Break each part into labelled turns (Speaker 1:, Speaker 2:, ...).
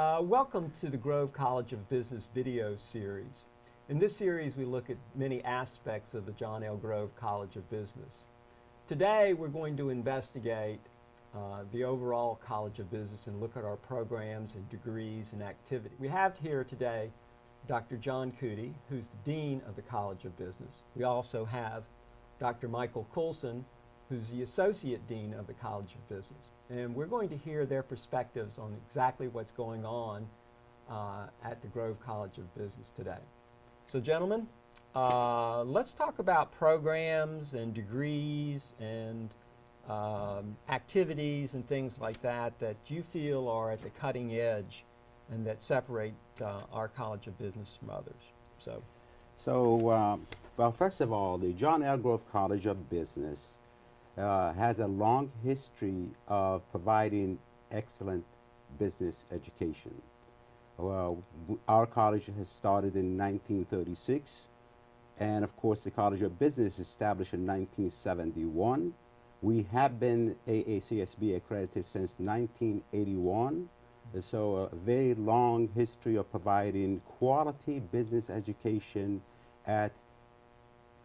Speaker 1: Welcome to the Grove College of Business video series. In this series, we look at many aspects of the John L. Grove College of Business. Today, we're going to investigate the overall College of Business and look at our programs and degrees and activities. We have here today Dr. John Coody, who's the Dean of the College of Business. We also have Dr. Michael Coulson, who's the Associate Dean of the College of Business. And we're going to hear their perspectives on exactly what's going on at the Grove College of Business today. So gentlemen, let's talk about programs and degrees and activities and things like that that you feel are at the cutting edge and that separate our College of Business from others.
Speaker 2: Well, first of all, the John L. Grove College of Business has a long history of providing excellent business education. Our college has started in 1936, and of course the College of Business established in 1971. We have been AACSB accredited since 1981, so a very long history of providing quality business education at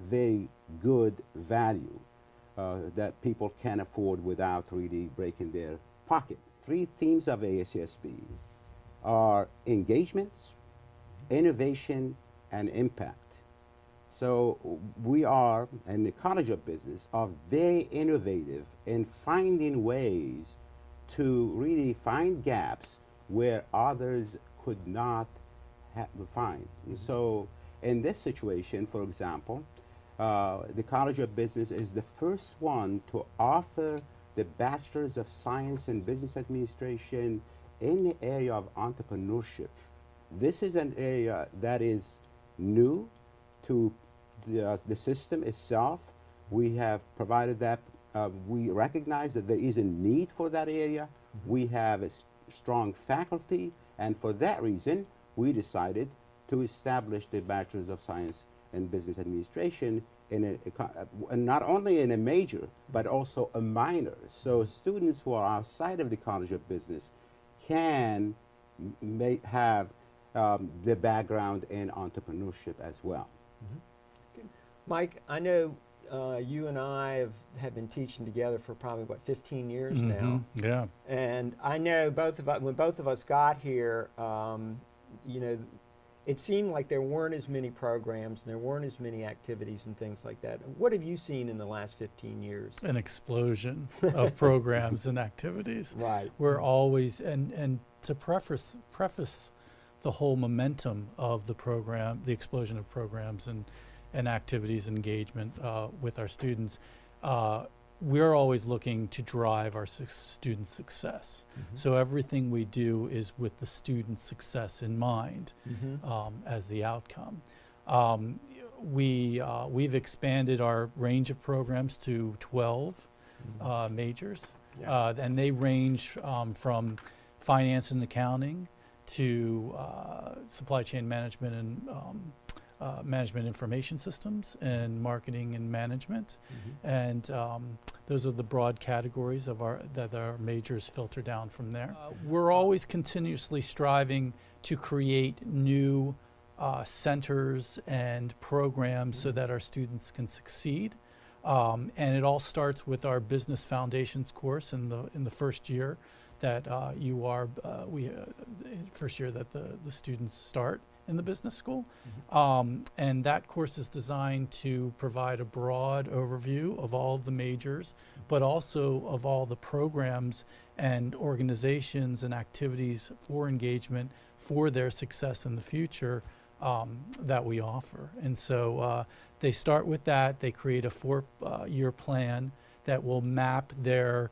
Speaker 2: very good value. That people can afford without really breaking their pocket. Three themes of AACSB are engagements, innovation, and impact. So we are, and the College of Business, are very innovative in finding ways to really find gaps where others could not find. So in this situation, for example, the College of Business is the first one to offer the Bachelor's of Science in Business Administration in the area of entrepreneurship. This is an area that is new to the system itself. We have provided that. We recognize that there is a need for that area. We have a strong faculty, and for that reason, we decided to establish the Bachelor's of Science in Business Administration in not only in a major, but also a minor. So students who are outside of the College of Business can have the background in entrepreneurship as well.
Speaker 1: Okay. Mike, I know you and I have been teaching together for probably, 15 years now?
Speaker 3: Yeah.
Speaker 1: And I know when both of us got here, you know, it seemed like there weren't as many programs and there weren't as many activities and things like that. What have you seen in the last 15 years?
Speaker 3: An explosion of programs and activities.
Speaker 1: Right.
Speaker 3: We're always, and to preface the whole momentum of the program, the explosion of programs and activities and engagement with our students, we're always looking to drive our student success. So everything we do is with the student success in mind as the outcome. We've expanded our range of programs to 12 majors, and they range from finance and accounting to supply chain management and management information systems and marketing and management. And those are the broad categories of that our majors filter down from there. We're always continuously striving to create new centers and programs so that our students can succeed. And it all starts with our Business Foundations course in the first year that first year that the students start in the business school. And that course is designed to provide a broad overview of all of the majors, but also of all the programs and organizations and activities for engagement for their success in the future that we offer. And so they start with that. They create a 4-year plan that will map their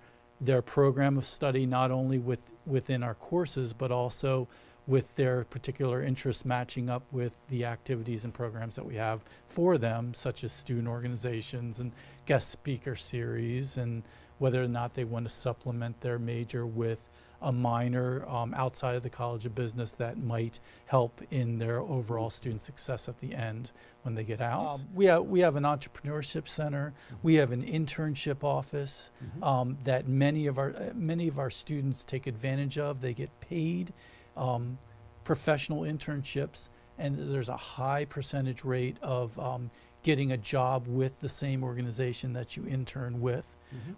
Speaker 3: program of study not only within our courses, but also with their particular interests matching up with the activities and programs that we have for them, such as student organizations and guest speaker series, and whether or not they want to supplement their major with a minor outside of the College of Business that might help in their overall student success at the end when they get out. We have an entrepreneurship center. We have an internship office that many of our students take advantage of. They get paid professional internships, and there's a high percentage rate of getting a job with the same organization that you intern with.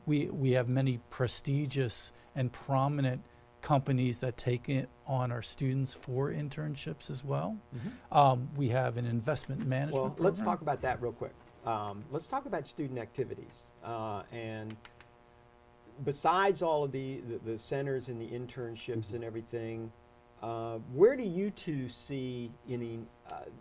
Speaker 3: We have many prestigious and prominent companies that take it on our students for internships as well. We have an investment management
Speaker 1: Well,
Speaker 3: program.
Speaker 1: let's talk about that real quick. Let's talk about student activities. And besides all of the centers and the internships and everything, where do you two see any,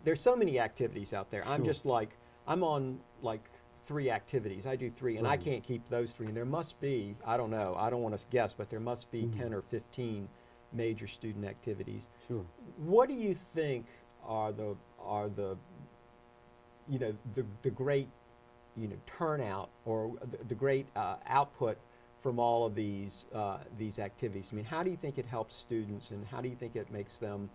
Speaker 1: there's so many activities out there. I'm
Speaker 2: Sure.
Speaker 1: just like, I'm on like 3 activities. I do 3 and I
Speaker 2: Right.
Speaker 1: can't keep those 3. And there must be, I don't know, I don't want to guess, but there must be 10 or 15 major student activities.
Speaker 2: Sure.
Speaker 1: What do you think are the you know the great turnout or the great output from all of these activities? I mean, how do you think it helps students, and how do you think it makes them?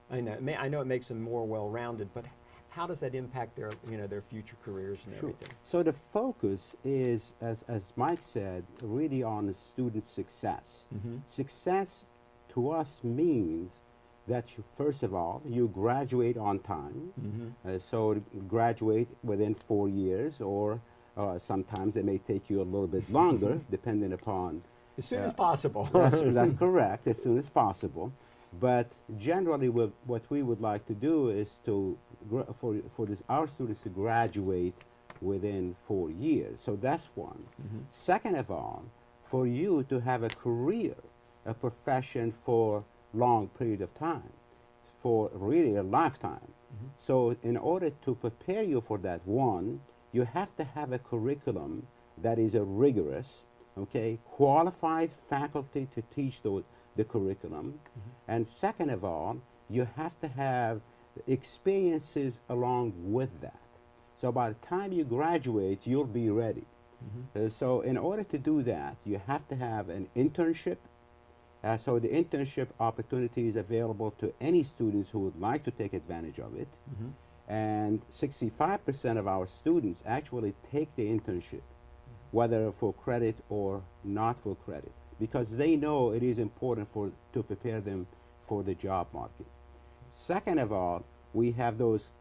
Speaker 1: I know it makes them more well-rounded, but how does that impact their their future careers and
Speaker 2: Sure.
Speaker 1: everything?
Speaker 2: So the focus is, as Mike said, really on the student success. Success to us means that you, first of all, you graduate on time. So to graduate within 4 years, or sometimes it may take you a little bit longer, depending upon.
Speaker 1: As soon as possible.
Speaker 2: That's correct, as soon as possible. But generally, what we would like to do is to for our students to graduate within 4 years. So that's one. Second of all, for you to have a career, a profession for long period of time, for really a lifetime. So in order to prepare you for that, one, you have to have a curriculum that is a rigorous, okay, qualified faculty to teach the curriculum. And second of all, you have to have experiences along with that. So by the time you graduate, you'll be ready. So in order to do that, you have to have an internship. So the internship opportunity is available to any students who would like to take advantage of it. And 65% of our students actually take the internship, whether for credit or not for credit, because they know it is important to prepare them for the job market. Second of all, we have those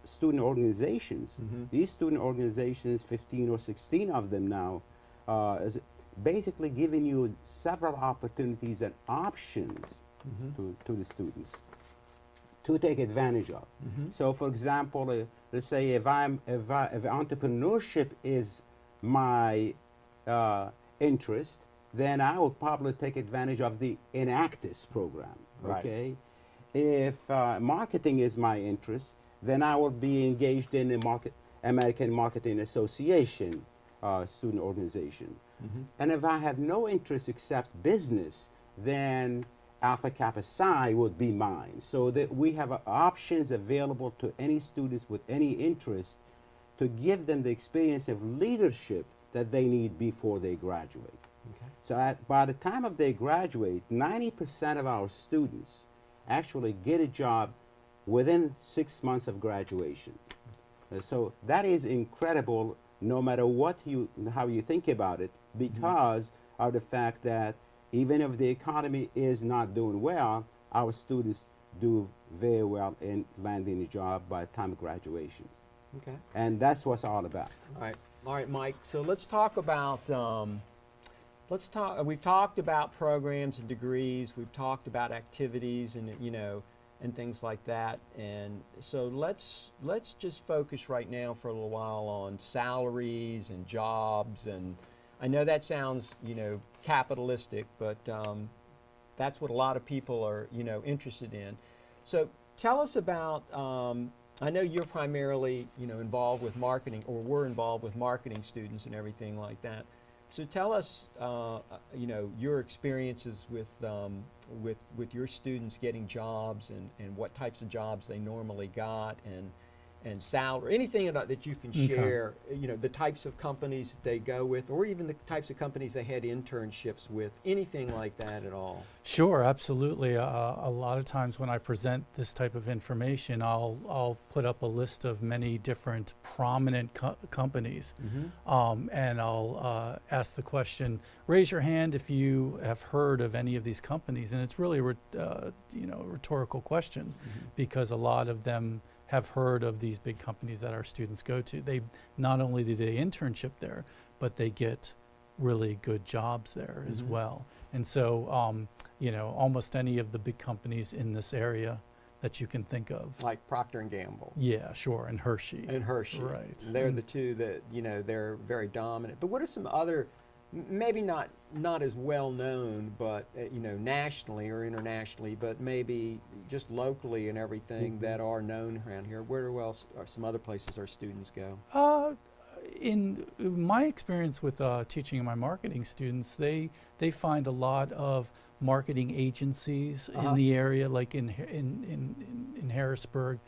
Speaker 2: student organizations. These student organizations, 15 or 16 of them now, is basically giving you several opportunities and options to the students to take advantage of. So, for example, let's say if entrepreneurship is my interest, then I will probably take advantage of the Enactus program.
Speaker 1: Right.
Speaker 2: Okay. If marketing is my interest, then I will be engaged in the American Marketing Association student organization. And if I have no interest except business, then Alpha Kappa Psi would be mine. So that we have options available to any students with any interest to give them the experience of leadership that they need before they graduate. So by the time of they graduate, 90% of our students actually get a job within 6 months of graduation. So that is incredible, no matter how you think about it, because of the fact that even if the economy is not doing well, our students do very well in landing a job by the time of graduation.
Speaker 1: Okay.
Speaker 2: And that's what's all about.
Speaker 1: All right, Mike. So let's talk about. We've talked about programs and degrees. We've talked about activities and and things like that. And so let's just focus right now for a little while on salaries and jobs. And I know that sounds capitalistic, but that's what a lot of people are interested in. So tell us about. I know you're primarily involved with marketing, or were involved with marketing students and everything like that. So tell us, your experiences with your students getting jobs, and what types of jobs they normally got, and salary, anything that you can
Speaker 3: Okay.
Speaker 1: share, the types of companies that they go with, or even the types of companies they had internships with, anything like that at all?
Speaker 3: Sure, absolutely. A lot of times when I present this type of information, I'll put up a list of many different prominent companies, and I'll ask the question: raise your hand if you have heard of any of these companies. And it's really a rhetorical question, because a lot of them have heard of these big companies that our students go to. They not only do they internship there, but they get really good jobs there as well. And so, almost any of the big companies in this area that you can think of.
Speaker 1: Like Procter and Gamble.
Speaker 3: Yeah, sure, and Hershey.
Speaker 1: And Hershey.
Speaker 3: Right.
Speaker 1: They're
Speaker 3: And-
Speaker 1: the two that, they're very dominant. But what are some other, maybe not as well known, but, nationally or internationally, but maybe just locally and everything that are known around here? Where else are some other places our students go?
Speaker 3: In my experience with teaching my marketing students, they find a lot of marketing agencies in the area, like in Harrisburg.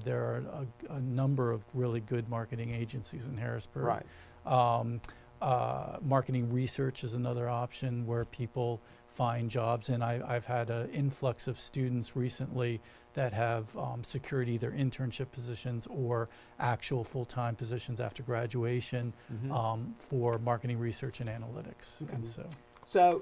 Speaker 3: There are a number of really good marketing agencies in Harrisburg.
Speaker 1: Right.
Speaker 3: Marketing research is another option where people find jobs, and I've had an influx of students recently that have secured either internship positions or actual full-time positions after graduation for marketing research and analytics.
Speaker 1: Okay.
Speaker 3: And so,
Speaker 1: So,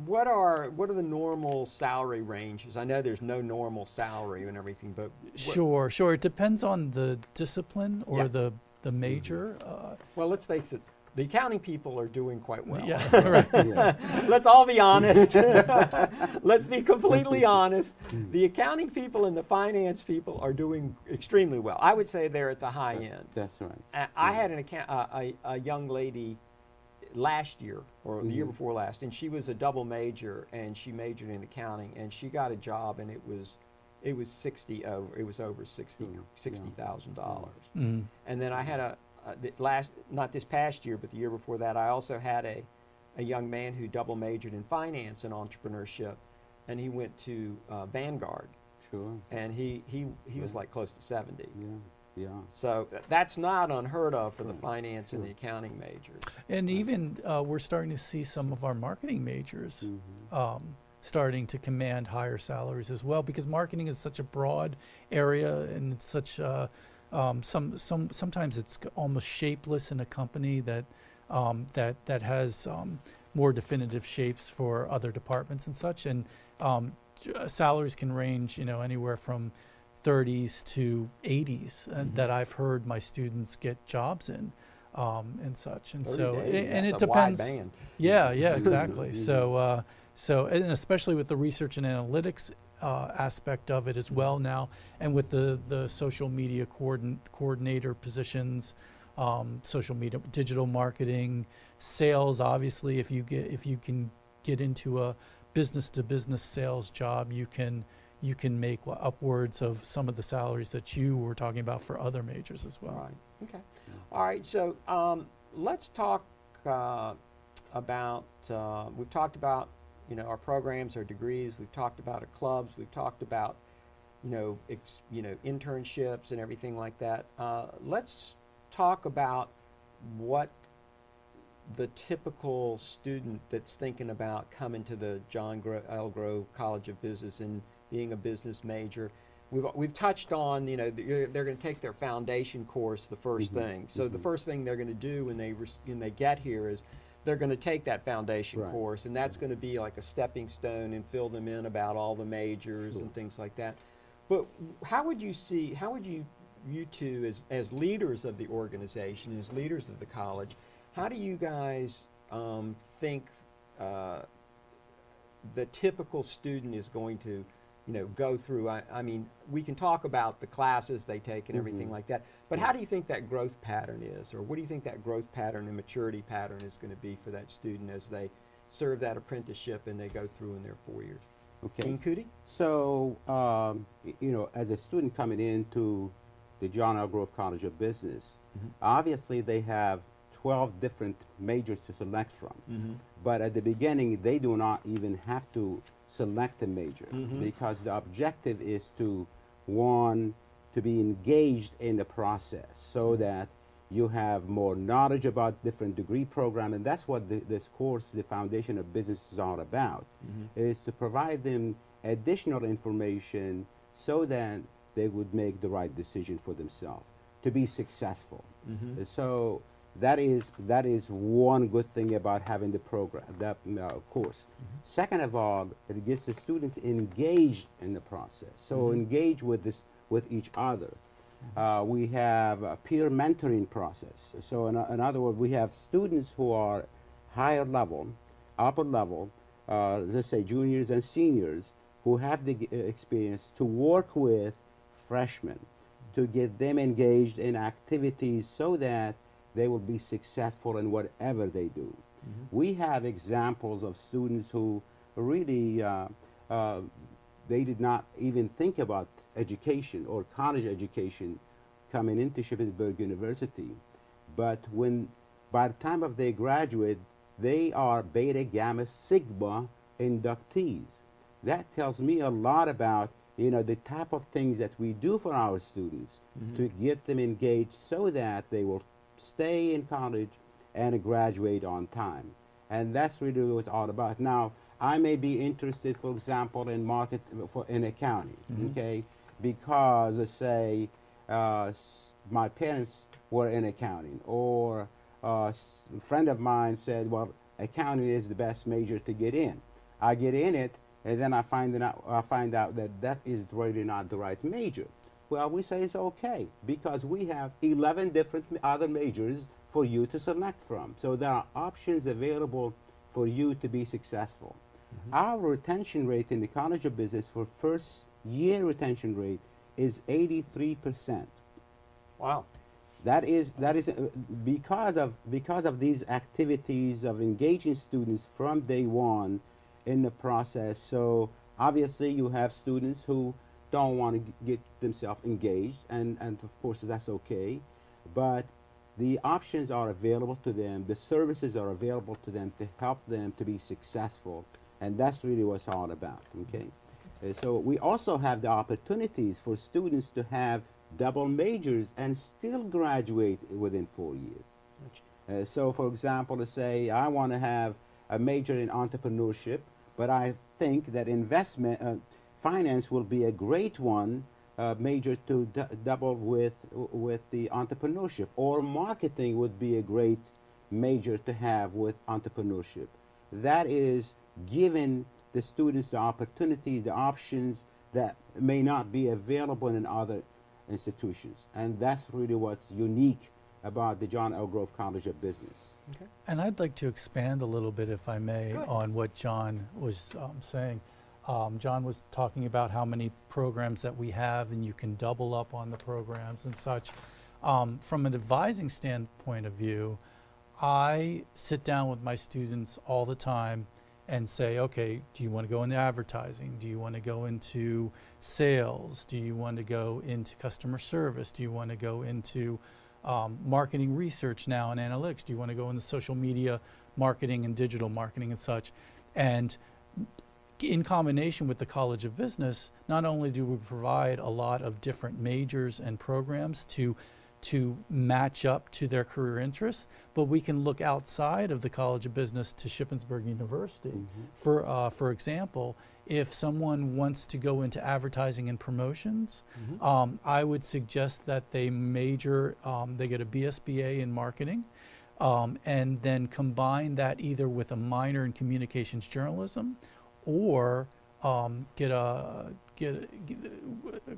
Speaker 1: what are the normal salary ranges? I know there's no normal salary and everything, but
Speaker 3: sure. It depends on the discipline or
Speaker 1: Yeah.
Speaker 3: the major.
Speaker 1: well, let's face it, the accounting people are doing quite well.
Speaker 3: Yeah, right.
Speaker 2: Yes.
Speaker 1: Let's all be honest. Let's be completely honest. The accounting people and the finance people are doing extremely well. I would say they're at the high end.
Speaker 2: That's right.
Speaker 1: I had a young lady last year or the year before last, and she was a double major, and she majored in accounting, and she got a job, and it was over $60,000.
Speaker 3: Mhm.
Speaker 1: And then I had not this past year, but the year before that, I also had a young man who double majored in finance and entrepreneurship, and he went to Vanguard,
Speaker 2: Sure.
Speaker 1: and he was like close to 70.
Speaker 2: Yeah.
Speaker 1: So that's not unheard of for the finance and the accounting majors.
Speaker 3: And even we're starting to see some of our marketing majors starting to command higher salaries as well, because marketing is such a broad area, and it's such sometimes it's almost shapeless in a company that has more definitive shapes for other departments and such. And salaries can range, anywhere from 30s to 80s that I've heard my students get jobs in, and such. And
Speaker 1: 30
Speaker 3: so,
Speaker 1: to 80,
Speaker 3: and it
Speaker 1: that's a wide
Speaker 3: depends.
Speaker 1: band.
Speaker 3: Yeah, exactly. So, and especially with the research and analytics aspect of it as well now, and with the social media coordinator positions, social media, digital marketing, sales. Obviously, if you can get into a business-to-business sales job, you can make upwards of some of the salaries that you were talking about for other majors as well.
Speaker 1: Right. Okay. All right. So let's talk about. We've talked about our programs, our degrees. We've talked about our clubs. We've talked about internships and everything like that. Let's talk about what the typical student that's thinking about coming to the John L. Grove College of Business and being a business major. We've touched on, they're going to take their foundation course the first thing. So the first thing they're going to do when they get here is they're going to take that foundation
Speaker 2: Right.
Speaker 1: course, and that's going to be like a stepping stone and fill them in about all the majors
Speaker 2: Sure.
Speaker 1: and things like that. But how would you two as leaders of the organization, as leaders of the college, how do you guys think the typical student is going to go through? I mean, we can talk about the classes they take and everything like that, but how do you think that growth pattern is, or what do you think that growth pattern and maturity pattern is going to be for that student as they serve that apprenticeship and they go through in their 4 years?
Speaker 2: Okay.
Speaker 1: Dean Cootie?
Speaker 2: So, as a student coming into the John L. Grove College of Business, obviously they have 12 different majors to select from. But at the beginning, they do not even have to select a major because the objective is to, one, to be engaged in the process so that you have more knowledge about different degree program, and that's what this course, The Foundation of Business, is all about, is to provide them additional information so that they would make the right decision for themselves to be successful. So that is one good thing about having the program, that course. Second of all, it gets the students engaged in the process. So engage with each other. We have a peer mentoring process. So in other words, we have students who are higher level, upper level, let's say juniors and seniors, who have the experience to work with freshmen to get them engaged in activities so that they will be successful in whatever they do. We have examples of students who really they did not even think about education or college education coming into Shippensburg University, but by the time of they graduate, they are Beta Gamma Sigma inductees. That tells me a lot about the type of things that we do for our students to get them engaged so that they will stay in college and graduate on time. And that's really what it's all about. Now, I may be interested, for example, in in accounting, okay, because let's say my parents were in accounting, or a friend of mine said, well, accounting is the best major to get in. I get in it, and then I find out that that is really not the right major. Well, we say it's okay, because we have 11 different other majors for you to select from. So there are options available for you to be successful. Our retention rate in the College of Business for first year retention rate is 83%.
Speaker 1: Wow.
Speaker 2: That is because of these activities of engaging students from day one in the process. So obviously you have students who don't want to get themselves engaged, and of course that's okay, but the options are available to them, the services are available to them to help them to be successful, and that's really what it's all about, okay? So we also have the opportunities for students to have double majors and still graduate within 4 years. So for example, let's say I want to have a major in entrepreneurship, but I think that finance will be a great one, major to double with the entrepreneurship, or marketing would be a great major to have with entrepreneurship. That is giving the students the opportunity, the options that may not be available in other institutions. And that's really what's unique about the John L. Grove College of Business.
Speaker 1: Okay.
Speaker 3: And I'd like to expand a little bit, if I may,
Speaker 1: Good.
Speaker 3: on what John was saying. John was talking about how many programs that we have, and you can double up on the programs and such. From an advising standpoint of view, I sit down with my students all the time and say, okay, do you want to go into advertising? Do you want to go into sales? Do you want to go into customer service? Do you want to go into marketing research now and analytics? Do you want to go into social media marketing and digital marketing and such? And in combination with the College of Business, not only do we provide a lot of different majors and programs to match up to their career interests, but we can look outside of the College of Business to Shippensburg University. For example, if someone wants to go into advertising and promotions, I would suggest that they major, they get a BSBA in marketing, and then combine that either with a minor in communications journalism, or get a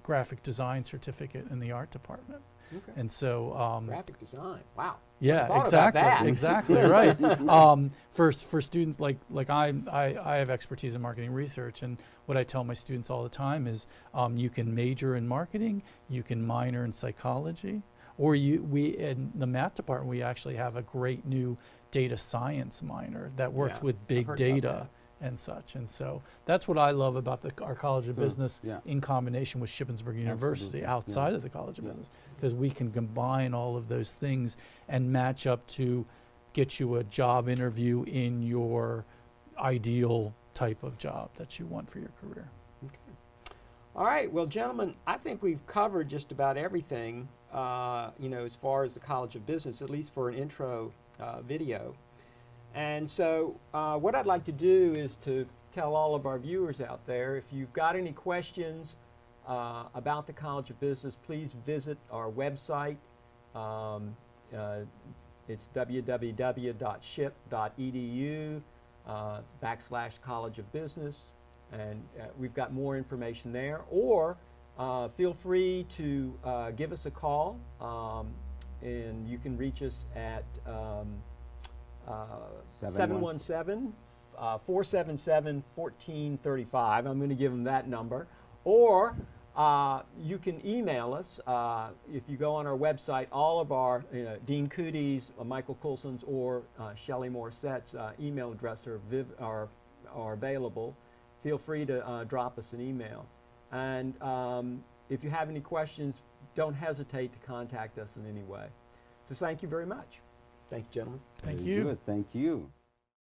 Speaker 3: graphic design certificate in the art department.
Speaker 1: Okay.
Speaker 3: And so,
Speaker 1: Graphic design. Wow.
Speaker 3: yeah,
Speaker 1: thought about
Speaker 3: exactly,
Speaker 1: that.
Speaker 3: exactly, right. For students like I have expertise in marketing research, and what I tell my students all the time is, you can major in marketing, you can minor in psychology, or we in the math department we actually have a great new data science minor that works
Speaker 1: Yeah,
Speaker 3: with
Speaker 1: I've
Speaker 3: big
Speaker 1: heard about
Speaker 3: data and such. And so that's what I love about our College of Business
Speaker 2: Yeah.
Speaker 3: in combination with Shippensburg University
Speaker 2: Absolutely.
Speaker 3: outside
Speaker 2: Yeah.
Speaker 3: of the College of
Speaker 2: Yeah.
Speaker 3: Business, because we can combine all of those things and match up to get you a job interview in your ideal type of job that you want for your career.
Speaker 1: All right, well, gentlemen, I think we've covered just about everything, as far as the College of Business, at least for an intro video. And so what I'd like to do is to tell all of our viewers out there, if you've got any questions about the College of Business, please visit our website. It's www.ship.edu/College of Business. And we've got more information there. Or feel free to give us a call, and you can reach us at 717-477-1435. I'm going to give them that number. Or you can email us. If you go on our website, all of our Dean Cootie's, Michael Coulson's, or Shelley Morissette's email address are available. Feel free to drop us an email. And if you have any questions, don't hesitate to contact us in any way. So thank you very much. Thank you, gentlemen.
Speaker 3: Thank
Speaker 2: Very
Speaker 3: you.
Speaker 2: good. Thank you.